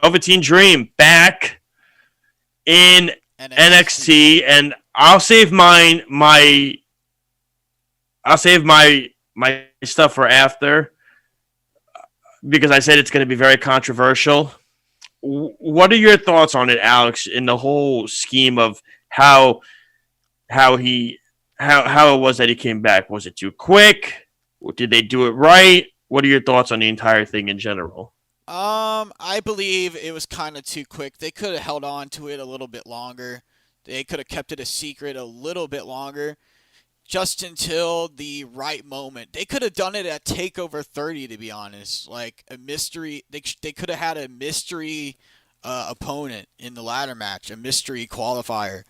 Velveteen Dream back in NXT. NXT, and I'll save my stuff for after because I said it's going to be very controversial. What are your thoughts on it, Alex? In the whole scheme of how he how it was that he came back? Was it too quick? Did they do it right? What are your thoughts on the entire thing in general? I believe it was kind of too quick. They could have held on to it a little bit longer. They could have kept it a secret a little bit longer, just until the right moment. They could have done it at Takeover 30, to be honest. Like a mystery. They could have had a mystery opponent in the ladder match, a mystery qualifier,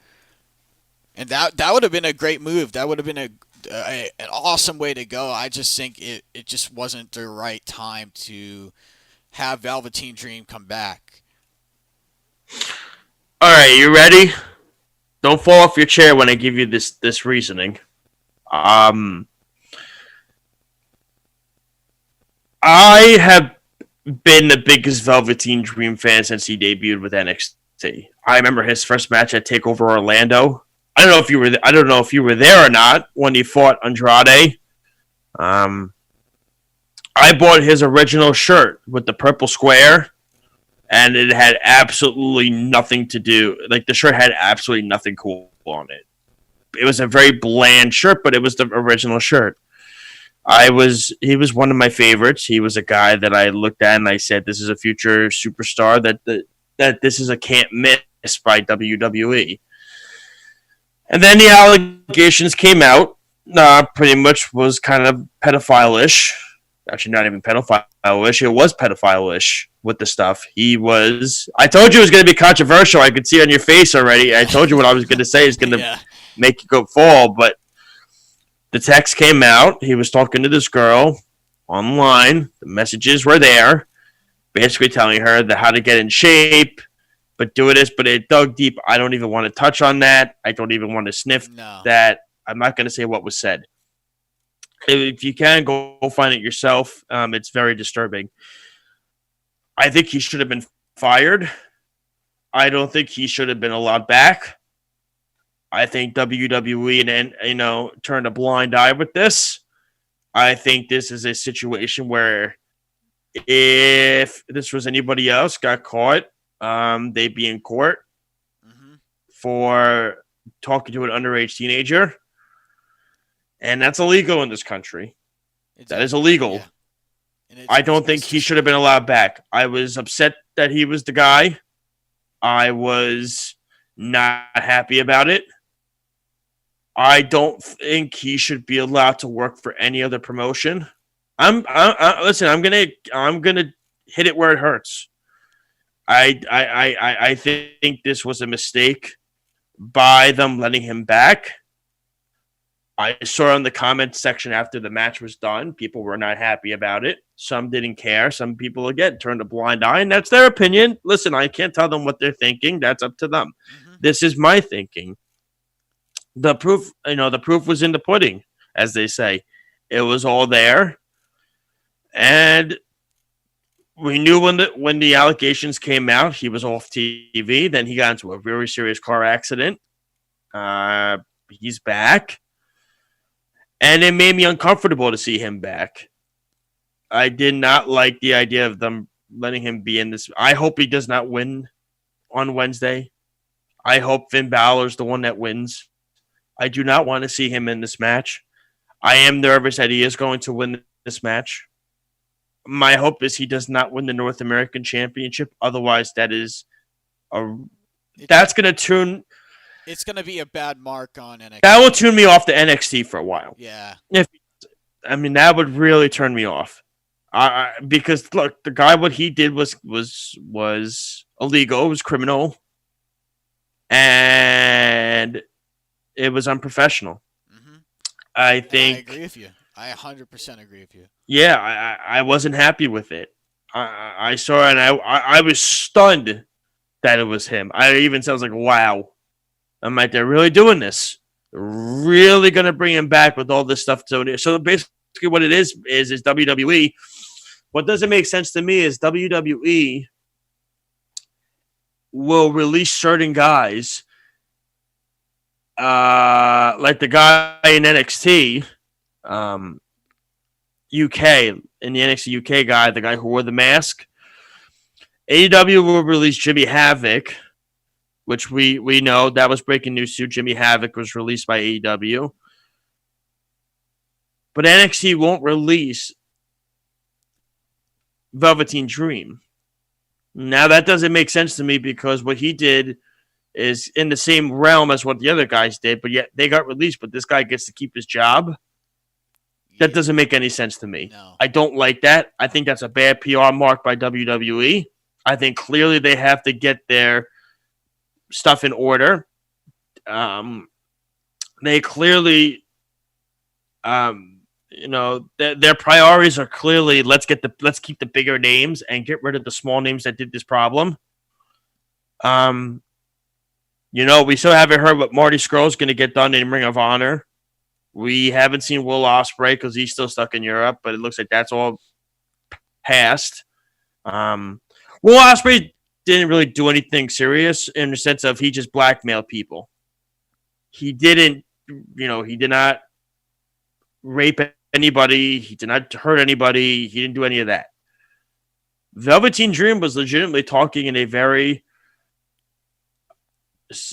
and that would have been a great move. That would have been an awesome way to go. I just think it just wasn't the right time to have Velveteen Dream come back. All right, you ready? Don't fall off your chair when I give you this reasoning. Um, I have been the biggest Velveteen Dream fan since he debuted with NXT. I remember his first match at Takeover Orlando. I don't know if you were there or not when he fought Andrade. Um, I bought his original shirt with the purple square, and it had absolutely nothing to do. Like the shirt had absolutely nothing cool on it. It was a very bland shirt, but it was the original shirt. He was one of my favorites. He was a guy that I looked at and I said, "This is a future superstar. That this is a can't miss by WWE." And then the allegations came out. Pretty much was kind of pedophile-ish. Actually, not even pedophile-ish. It was pedophile-ish with the stuff. He was. I told you it was going to be controversial. I could see it on your face already. I told you what I was going to say is going to Yeah. make you go fall. But the text came out. He was talking to this girl online. The messages were there, basically telling her how to get in shape, but do this. But it dug deep. I don't even want to touch on that. I don't even want to sniff No. that. I'm not going to say what was said. If you can, go find it yourself. It's very disturbing. I think he should have been fired. I don't think he should have been allowed back. I think WWE turned a blind eye with this. I think this is a situation where if this was anybody else got caught, they'd be in court Hmm. for talking to an underage teenager. And that's illegal in this country. That is illegal. Yeah. And I don't think he should have been allowed back. I was upset that he was the guy. I was not happy about it. I don't think he should be allowed to work for any other promotion. Listen. I'm gonna hit it where it hurts. I think this was a mistake by them letting him back. I saw in the comment section after the match was done, people were not happy about it. Some didn't care. Some people, again, turned a blind eye, and that's their opinion. Listen, I can't tell them what they're thinking. That's up to them. Hmm. This is my thinking. The proof was in the pudding, as they say. It was all there, and we knew when the allegations came out, he was off TV. Then he got into a very serious car accident. He's back. And it made me uncomfortable to see him back. I did not like the idea of them letting him be in this. I hope he does not win on Wednesday. I hope Finn Balor's the one that wins. I do not want to see him in this match. I am nervous that he is going to win this match. My hope is he does not win the North American Championship. Otherwise, a It's that's going to tune it's gonna be a bad mark on that will NXT. tune me off the NXT for a while. Yeah. If that would really turn me off. Because look, the guy, what he did was illegal, it was criminal, and it was unprofessional. Hmm. I And I agree think, with you. I 100% agree with you. yeah, I wasn't happy with it. I saw it and I was stunned that it was him. I even sounds like, wow. I'm like, they're really doing this. They're really gonna bring him back with all this stuff. So basically, what it is WWE. What doesn't make sense to me is WWE will release certain guys, like the guy in NXT, UK, in the NXT UK guy, the guy who wore the mask. AEW will release Jimmy Havoc, which we know that was breaking news too. Jimmy Havoc was released by AEW. But NXT won't release Velveteen Dream. Now, that doesn't make sense to me because what he did is in the same realm as what the other guys did, but yet they got released, but this guy gets to keep his job. That doesn't make any sense to me. No. I don't like that. I think that's a bad PR mark by WWE. I think clearly they have to get their stuff in order. They clearly, their priorities are clearly let's keep the bigger names and get rid of the small names that did this problem. We still haven't heard what Marty Scurll's going to get done in Ring of Honor. We haven't seen Will Ospreay because he's still stuck in Europe, but it looks like that's all past. Will Ospreay didn't really do anything serious in the sense of he just blackmailed people. He did not rape anybody. He did not hurt anybody. He didn't do any of that. Velveteen Dream was legitimately talking in a very,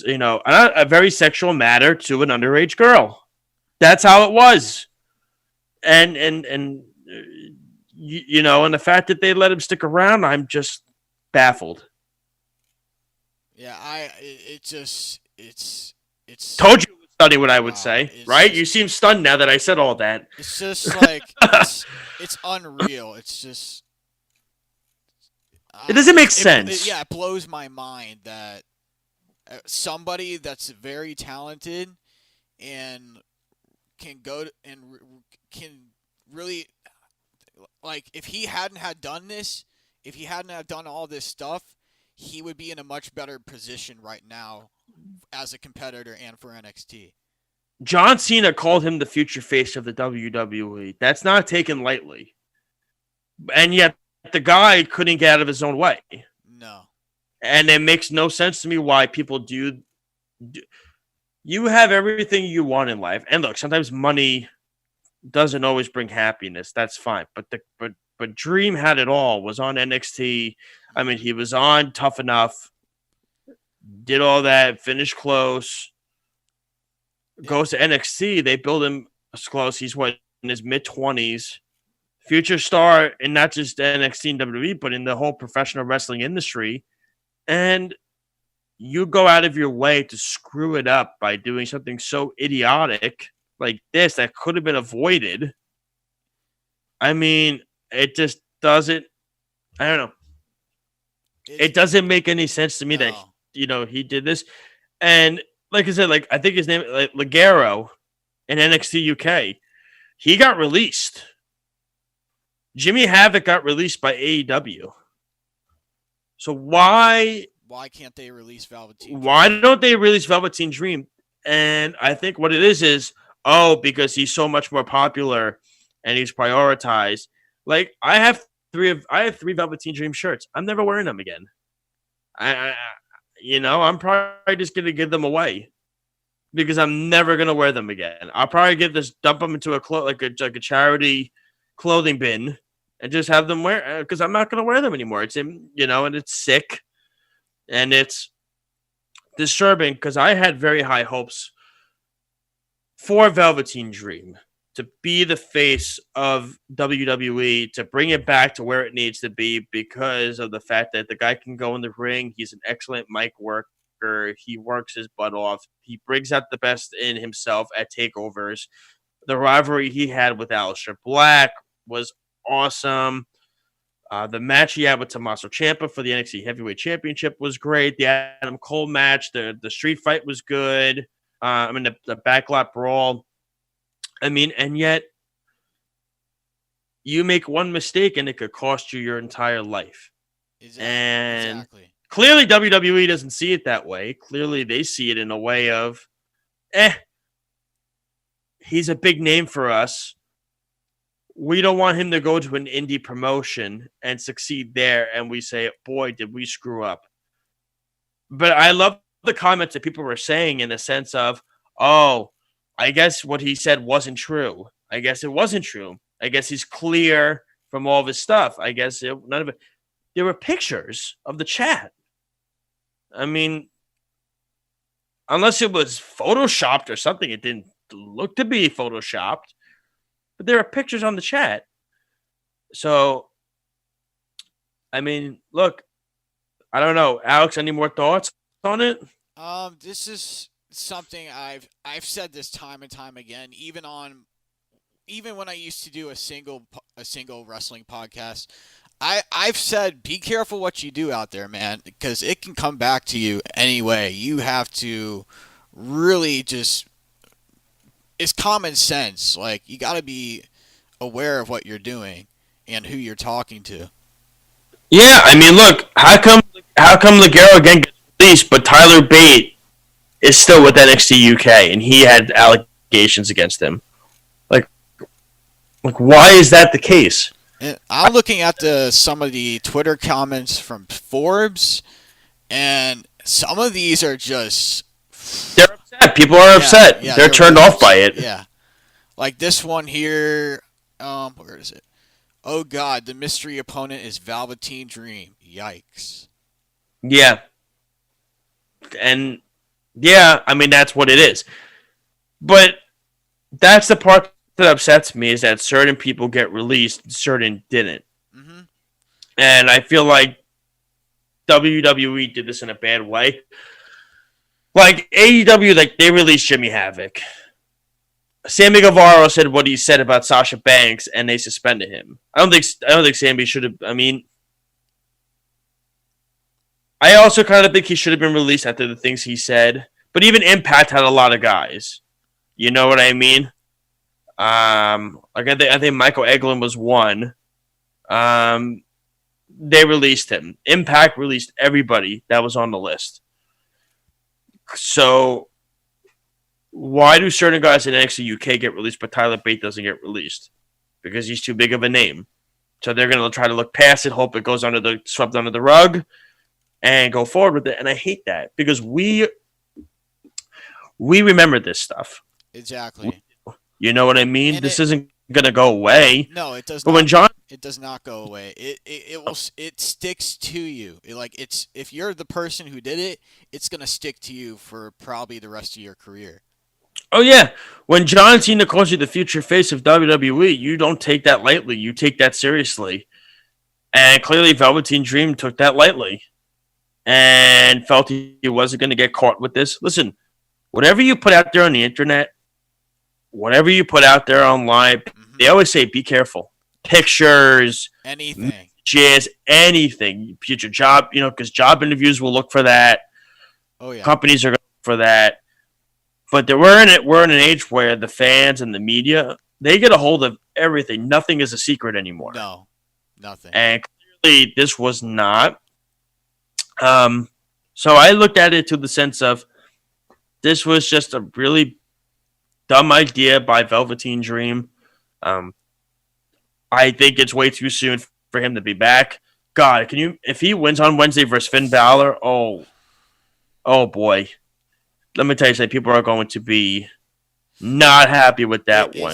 a very sexual manner to an underage girl. That's how it was. And the fact that they let him stick around, I'm just baffled. Yeah, it's told you it was stunning what I would say, right? You seem stunned now that I said all that. It's just like it's unreal. It's just it doesn't make sense. It blows my mind that somebody that's very talented and can go and can really, like, if he hadn't had done this, if he hadn't have done all this stuff, he would be in a much better position right now as a competitor and for NXT. John Cena called him the future face of the WWE. That's not taken lightly. And yet the guy couldn't get out of his own way. No. And it makes no sense to me why people do. You have everything you want in life. And look, sometimes money doesn't always bring happiness. That's fine. But Dream had it all. Was on NXT. I mean, he was on Tough Enough. Did all that. Finished close. Goes to NXT. They build him close. He's in his mid-20s. Future star in not just NXT and WWE, but in the whole professional wrestling industry. And you go out of your way to screw it up by doing something so idiotic like this that could have been avoided. I mean, it just doesn't. I don't know. It doesn't make any sense to me that he did this. And like I said, I think his name, Ligero in NXT UK, he got released. Jimmy Havoc got released by AEW. So why can't they release Velveteen Dream? Why don't they release Velveteen Dream? And I think what it is because he's so much more popular and he's prioritized. Like, I have three Velveteen Dream shirts. I'm never wearing them again. I'm probably just gonna give them away because I'm never gonna wear them again. I'll probably dump them into a charity clothing bin and just have them wear because I'm not gonna wear them anymore. It's and it's sick. And it's disturbing because I had very high hopes for Velveteen Dream to be the face of WWE, to bring it back to where it needs to be because of the fact that the guy can go in the ring. He's an excellent mic worker. He works his butt off. He brings out the best in himself at takeovers. The rivalry he had with Aleister Black was awesome. The match he had with Tommaso Ciampa for the NXT Heavyweight Championship was great. The Adam Cole match, the street fight was good. The backlot brawl. I mean, and yet you make one mistake and it could cost you your entire life. Exactly. Clearly WWE doesn't see it that way. Clearly they see it in a way of, he's a big name for us. We don't want him to go to an indie promotion and succeed there. And we say, boy, did we screw up. but I love the comments that people were saying in the sense of, oh, I guess what he said wasn't true. I guess it wasn't true. I guess he's clear from all of his stuff. I guess none of it. There were pictures of the chat. I mean, unless it was photoshopped or something, it didn't look to be photoshopped. But there are pictures on the chat. So, I mean, look, I don't know, Alex. Any more thoughts on it? This is something I've said this time and time again, even when I used to do a single wrestling podcast. I've said, be careful what you do out there, man, because it can come back to you anyway. You have to really just, it's common sense. Like, you got to be aware of what you're doing and who you're talking to. Yeah, I mean, look, how come Ligero again gets released, but Tyler Bate is still with NXT UK, and he had allegations against him. Like, why is that the case? And I'm looking at some of the Twitter comments from Forbes, and some of these are just, they're upset. People are upset. Yeah, they're turned off by it. Yeah, like this one here. Where is it? Oh God, the mystery opponent is Velveteen Dream. Yikes. Yeah, and yeah, I mean that's what it is. But that's the part that upsets me, is that certain people get released and certain didn't. Mm-hmm. And I feel like WWE did this in a bad way. Like AEW, like they released Jimmy Havoc. Sammy Guevara said what he said about Sasha Banks, and they suspended him. I don't think Sammy should have. I mean, I also kind of think he should have been released after the things he said. But even Impact had a lot of guys. You know what I mean? Like I think Michael Eglin was one. They released him. Impact released everybody that was on the list. So why do certain guys in NXT UK get released, but Tyler Bate doesn't get released? Because he's too big of a name. So they're going to try to look past it, hope it goes swept under the rug, and go forward with it. And I hate that, because we remember this stuff. Exactly. You know what I mean? And this isn't going to go away. No, it does but not. When John, it does not go away. It sticks to you. If you're the person who did it, it's gonna stick to you for probably the rest of your career. oh yeah, when John Cena calls you the future face of WWE, you don't take that lightly. You take that seriously. And clearly Velveteen Dream took that lightly and felt he wasn't going to get caught with this. Listen, whatever you put out there on the internet, whatever you put out there online, they always say be careful. Pictures, anything, just anything. Future job, because job interviews will look for that. Oh yeah, companies are going to look for that. But we're in an age where the fans and the media, they get a hold of everything. Nothing is a secret anymore. No, nothing. And clearly this was not. So I looked at it to the sense of this was just a really dumb idea by Velveteen Dream. I think it's way too soon for him to be back. God, if he wins on Wednesday versus Finn Balor, oh boy. Let me tell you something, people are going to be not happy with that one.